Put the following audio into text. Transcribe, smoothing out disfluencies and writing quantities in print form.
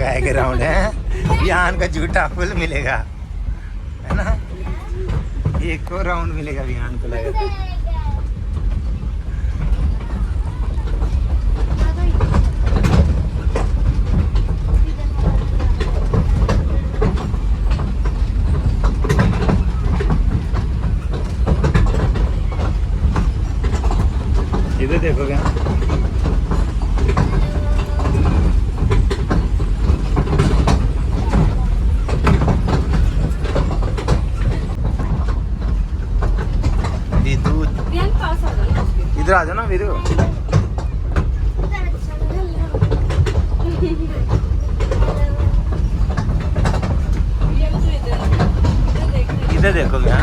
लगाएगा राउंड है। विहान का झूठा फुल मिलेगा, है ना। एक और राउंड मिलेगा विहान को लगा। इधर देखो क्या, इधर आ जाओ ना वीरू। इधर देखो क्या,